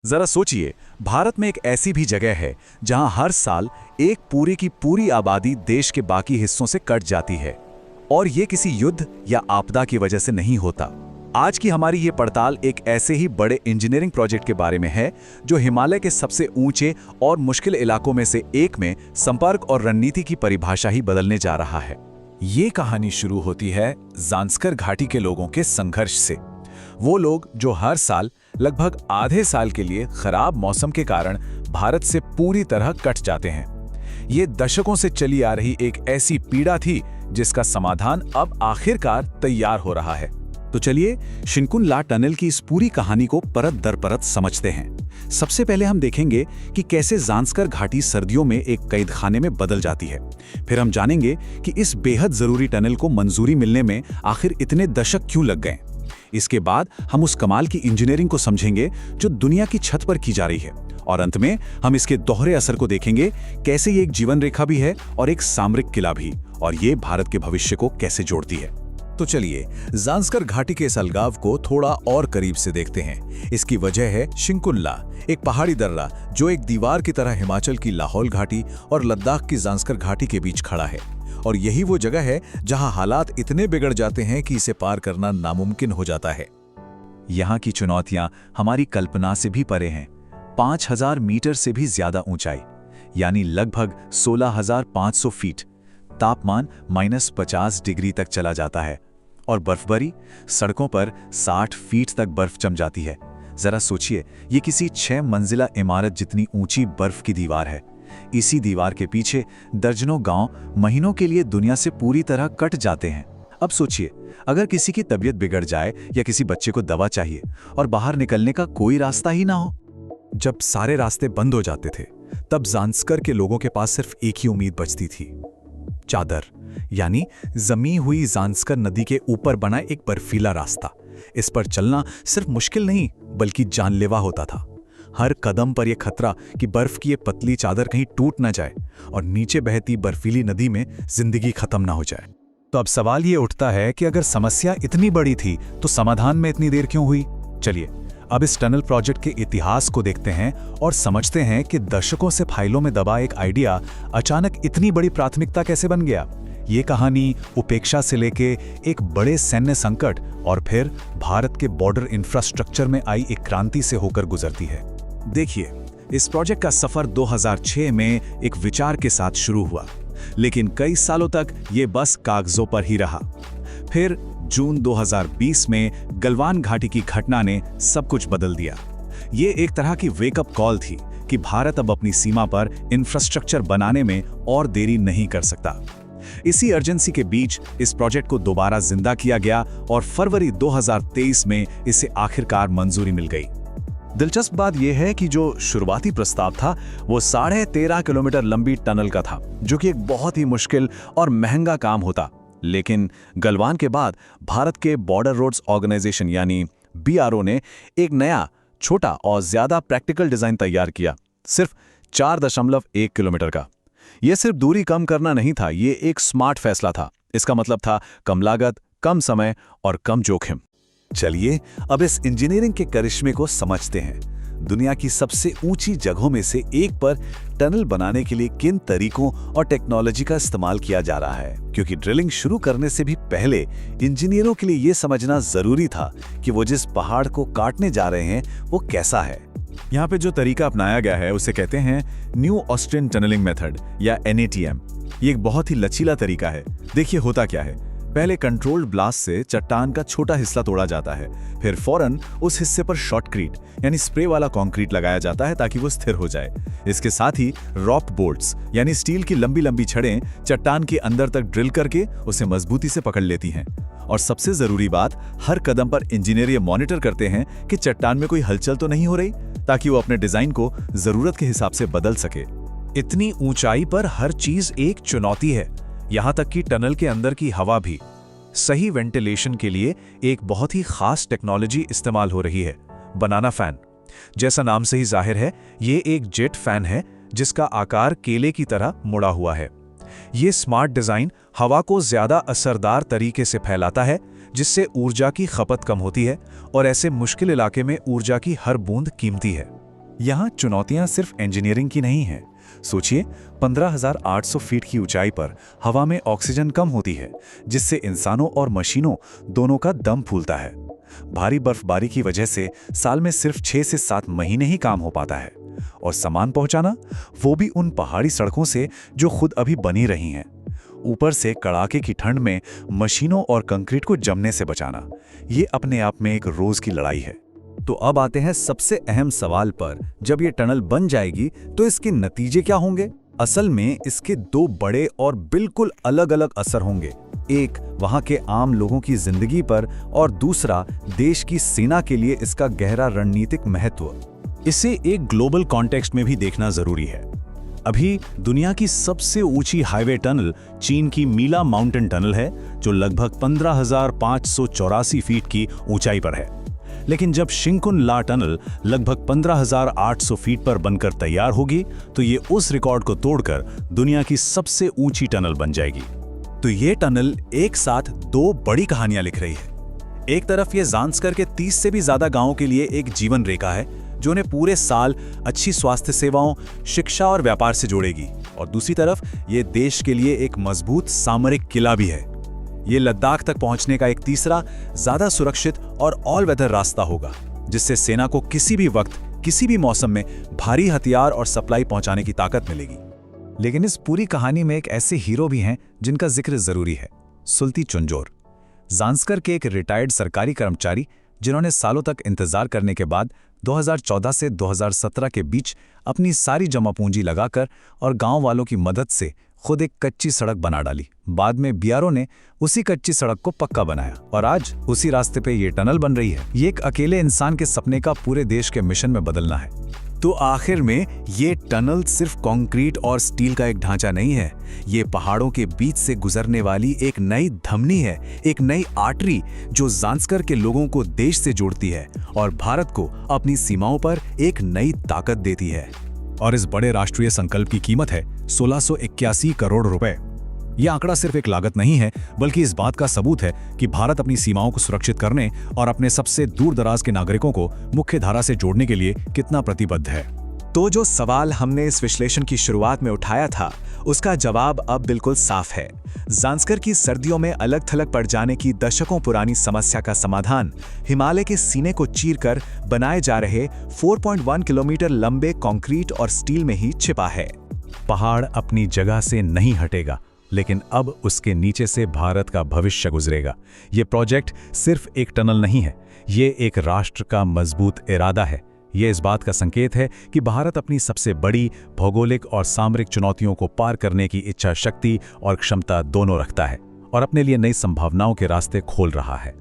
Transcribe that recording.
जरा सोचिए, भारत में एक ऐसी भी जगह है जहां हर साल एक पूरी की पूरी आबादी देश के बाकी हिस्सों से कट जाती है, और ये किसी युद्ध या आपदा की वजह से नहीं होता। आज की हमारी ये पड़ताल एक ऐसे ही बड़े इंजीनियरिंग प्रोजेक्ट के बारे में है जो हिमालय के सबसे ऊंचे और मुश्किल इलाकों में से एक में संपर्क और रणनीति की परिभाषा ही बदलने जा रहा है। ये कहानी शुरू होती है ज़ांस्कर घाटी के लोगों के संघर्ष से। वो लोग जो हर साल लगभग आधे साल के लिए खराब मौसम के कारण भारत से पूरी तरह कट जाते हैं। ये दशकों से चली आ रही एक ऐसी पीड़ा थी जिसका समाधान अब आखिरकार तैयार हो रहा है। तो चलिए शिंकुन ला टनल की इस पूरी कहानी को परत दर परत समझते हैं। सबसे पहले हम देखेंगे कि कैसे ज़ांस्कर घाटी सर्दियों में एक कैदखाने में बदल जाती है। फिर हम जानेंगे कि इस बेहद जरूरी टनल को मंजूरी मिलने में आखिर इतने दशक क्यों लग गए। इसके बाद हम उस कमाल की इंजीनियरिंग को समझेंगे जो दुनिया की छत पर की जा रही है, और अंत में हम इसके दोहरे असर को देखेंगे, कैसे ये एक जीवन रेखा भी है और एक सामरिक किला भी, और ये भारत के भविष्य को कैसे जोड़ती है। तो चलिए ज़ांस्कर घाटी के इस अलगाव को थोड़ा और करीब से देखते हैं। इसकी वजह है शिंकुन ला, एक पहाड़ी दर्रा जो एक दीवार की तरह हिमाचल की लाहौल घाटी और लद्दाख की ज़ांस्कर घाटी के बीच खड़ा है। और यही वो जगह है जहां हालात इतने बिगड़ जाते हैं कि इसे पार करना नामुमकिन हो जाता है। यहाँ की चुनौतियां हमारी कल्पना से भी परे हैं। 5000 मीटर से भी ज्यादा ऊंचाई, यानी लगभग 16,500 फीट, तापमान -50 डिग्री तक चला जाता है, और बर्फबारी, सड़कों पर 60 फीट तक बर्फ जम जाती है। जरा सोचिए, ये किसी 6 मंजिला इमारत जितनी ऊंची बर्फ की दीवार है। इसी दीवार के पीछे दर्जनों गांव महीनों के लिए दुनिया से पूरी तरह कट जाते हैं। अब सोचिए, अगर किसी की तबीयत बिगड़ जाए या किसी बच्चे को दवा चाहिए और बाहर निकलने का कोई रास्ता ही ना हो। जब सारे रास्ते बंद हो जाते थे, तब ज़ांस्कर के लोगों के पास सिर्फ एक ही उम्मीद बचती थी, चादर, यानी जमी हुई ज़ांस्कर नदी के ऊपर बना एक बर्फीला रास्ता। इस पर चलना सिर्फ मुश्किल नहीं बल्कि जानलेवा होता था। हर कदम पर यह खतरा कि बर्फ की ये पतली चादर कहीं टूट न जाए और नीचे बहती बर्फीली नदी में जिंदगी खत्म ना हो जाए। तो अब सवाल ये उठता है कि अगर समस्या इतनी बड़ी थी तो समाधान में इतनी देर क्यों हुई। चलिए अब इस टनल प्रोजेक्ट के इतिहास को देखते हैं और समझते हैं कि दशकों से फाइलों में दबा एक आइडिया अचानक इतनी बड़ी प्राथमिकता कैसे बन गया। ये कहानी उपेक्षा से लेके एक बड़े सैन्य संकट और फिर भारत के बॉर्डर इंफ्रास्ट्रक्चर में आई एक क्रांति से होकर गुजरती है। देखिए, इस प्रोजेक्ट का सफर 2006 में एक विचार के साथ शुरू हुआ, लेकिन कई सालों तक ये बस कागजों पर ही रहा। फिर जून 2020 में गलवान घाटी की घटना ने सब कुछ बदल दिया। ये एक तरह की वेकअप कॉल थी कि भारत अब अपनी सीमा पर इंफ्रास्ट्रक्चर बनाने में और देरी नहीं कर सकता। इसी अर्जेंसी के बीच इस प्रोजेक्ट को दोबारा जिंदा किया गया और फरवरी 2023 में इसे आखिरकार मंजूरी मिल गई। दिलचस्प बात यह है कि जो शुरुआती प्रस्ताव था वो 13.5 किलोमीटर लंबी टनल का था, जो कि एक बहुत ही मुश्किल और महंगा काम होता। लेकिन गलवान के बाद भारत के बॉर्डर रोड्स ऑर्गेनाइजेशन यानी BRO ने एक नया, छोटा और ज्यादा प्रैक्टिकल डिजाइन तैयार किया, सिर्फ 4.1 किलोमीटर का। यह सिर्फ दूरी कम करना नहीं था, ये एक स्मार्ट फैसला था। इसका मतलब था कम लागत, कम समय और कम जोखिम। चलिए अब इस इंजीनियरिंग के करिश्मे को समझते हैं। दुनिया की सबसे ऊंची जगहों में से एक पर टनल बनाने के लिए किन तरीकों और टेक्नोलॉजी का इस्तेमाल किया जा रहा है, क्योंकि ड्रिलिंग शुरू करने से भी पहले इंजीनियरों के लिए यह समझना जरूरी था कि वो जिस पहाड़ को काटने जा रहे हैं वो कैसा है। यहाँ पे जो तरीका अपनाया गया है उसे कहते हैं न्यू ऑस्ट्रियन टनलिंग मेथड या NATM। ये एक बहुत ही लचीला तरीका है। देखिए होता क्या है, पहले कंट्रोल्ड ब्लास्ट से चट्टान का छोटा हिस्सा तोड़ा जाता है, फिर फौरन उस हिस्से पर शॉटक्रीट यानी स्प्रे वाला कंक्रीट लगाया जाता है ताकि वो स्थिर हो जाए। इसके साथ ही रॉप बोल्ट्स यानी स्टील की लंबी लंबी छड़ें चट्टान के अंदर तक ड्रिल करके उसे मजबूती से पकड़ लेती हैं। और सबसे जरूरी बात, हर कदम पर इंजीनियर ये मॉनिटर करते हैं कि चट्टान में कोई हलचल तो नहीं हो रही, ताकि वो अपने डिजाइन को जरूरत के हिसाब से बदल सके। इतनी ऊंचाई पर हर चीज एक चुनौती है, यहाँ तक कि टनल के अंदर की हवा भी। सही वेंटिलेशन के लिए एक बहुत ही खास टेक्नोलॉजी इस्तेमाल हो रही है, बनाना फैन। जैसा नाम से ही जाहिर है, ये एक जेट फैन है जिसका आकार केले की तरह मुड़ा हुआ है। ये स्मार्ट डिजाइन हवा को ज्यादा असरदार तरीके से फैलाता है, जिससे ऊर्जा की खपत कम होती है और ऐसे मुश्किल इलाके में ऊर्जा की हर बूंद कीमती है। यहाँ चुनौतियां सिर्फ इंजीनियरिंग की नहीं हैं। सोचिए, 15,800 फीट की ऊंचाई पर हवा में ऑक्सीजन कम होती है, जिससे इंसानों और मशीनों दोनों का दम फूलता है। भारी बर्फबारी की वजह से साल में सिर्फ 6 से 7 महीने ही काम हो पाता है। और सामान पहुंचाना, वो भी उन पहाड़ी सड़कों से जो खुद अभी बनी रही हैं। ऊपर से कड़ाके की ठंड में मशीनों और कंक्रीट को जमने से बचाना, ये अपने आप में एक रोज की लड़ाई है। तो अब आते हैं सबसे अहम सवाल पर। जब ये टनल बन जाएगी तो इसके नतीजे क्या होंगे? असल में इसके 2 बड़े और बिल्कुल अलग-अलग असर होंगे। एक वहां के आम लोगों की जिंदगी पर और दूसरा देश की सेना के लिए इसका गहरा रणनीतिक महत्व। इसे एक ग्लोबल कॉन्टेक्स्ट में भी देखना जरूरी है। अभी दुनिया की सबसे ऊंची हाईवे टनल चीन की मीला माउंटेन टनल है, जो लगभग 15,584 फीट की ऊंचाई पर है। लेकिन जब शिंकुन ला टनल लगभग 15,800 फीट पर बनकर तैयार होगी, तो ये उस रिकॉर्ड को तोड़कर दुनिया की सबसे ऊंची टनल बन जाएगी। तो ये टनल एक साथ 2 बड़ी कहानियां लिख रही है। एक तरफ ये ज़ांस्कर के 30 से भी ज्यादा गांवों के लिए एक जीवन रेखा है, जो उन्हें पूरे साल अच्छी स्वास्थ्य सेवाओं, शिक्षा और व्यापार से जोड़ेगी। और दूसरी तरफ ये देश के लिए एक मजबूत सामरिक किला भी है। ये लद्दाख तक पहुंचने का एक तीसरा, ज्यादा सुरक्षित और ऑल वेदर रास्ता होगा, जिससे सेना को किसी भी वक्त, किसी भी मौसम में भारी हथियार और सप्लाई पहुंचाने की ताकत मिलेगी। लेकिन इस पूरी कहानी में एक ऐसे हीरो भी हैं जिनका जिक्र जरूरी है, सुल्ती चुंजोर। ज़ांस्कर के एक रिटायर्ड सरकारी कर्मचारी, जिन्होंने सालों तक इंतजार करने के बाद 2014 से 2017 के बीच अपनी सारी जमा पूंजी लगाकर और गांव वालों की मदद से खुद एक कच्ची सड़क बना डाली। बाद में बीआरओ ने उसी कच्ची सड़क को पक्का बनाया और आज उसी रास्ते पे ये टनल बन रही है। ये एक अकेले इंसान के सपने का पूरे देश के मिशन में बदलना है। तो आखिर में ये टनल सिर्फ कंक्रीट और स्टील का एक ढांचा नहीं है, ये पहाड़ों के बीच से गुजरने वाली एक नई धमनी है, एक नई आर्टरी जो ज़ांस्कर के लोगों को देश से जोड़ती है और भारत को अपनी सीमाओं पर एक नई ताकत देती है। और इस बड़े राष्ट्रीय संकल्प की कीमत है 1681 करोड़ रुपए। यह आंकड़ा सिर्फ एक लागत नहीं है, बल्कि इस बात का सबूत है कि भारत अपनी सीमाओं को सुरक्षित करने और अपने सबसे दूर दराज के नागरिकों को मुख्य धारा से जोड़ने के लिए कितना प्रतिबद्ध है। तो जो सवाल हमने इस विश्लेषण की शुरुआत में उठाया था, उसका जवाब अब बिल्कुल साफ है। ज़ांस्कर की सर्दियों में अलग थलग पड़ जाने की दशकों पुरानी समस्या का समाधान हिमालय के सीने को चीरकर बनाए जा रहे 4.1 किलोमीटर लंबे कंक्रीट और स्टील में ही छिपा है। पहाड़ अपनी जगह से नहीं हटेगा, लेकिन अब उसके नीचे से भारत का भविष्य गुजरेगा। ये प्रोजेक्ट सिर्फ एक टनल नहीं है, ये एक राष्ट्र का मजबूत इरादा है। ये इस बात का संकेत है कि भारत अपनी सबसे बड़ी भौगोलिक और सामरिक चुनौतियों को पार करने की इच्छा शक्ति और क्षमता दोनों रखता है और अपने लिए नई संभावनाओं के रास्ते खोल रहा है।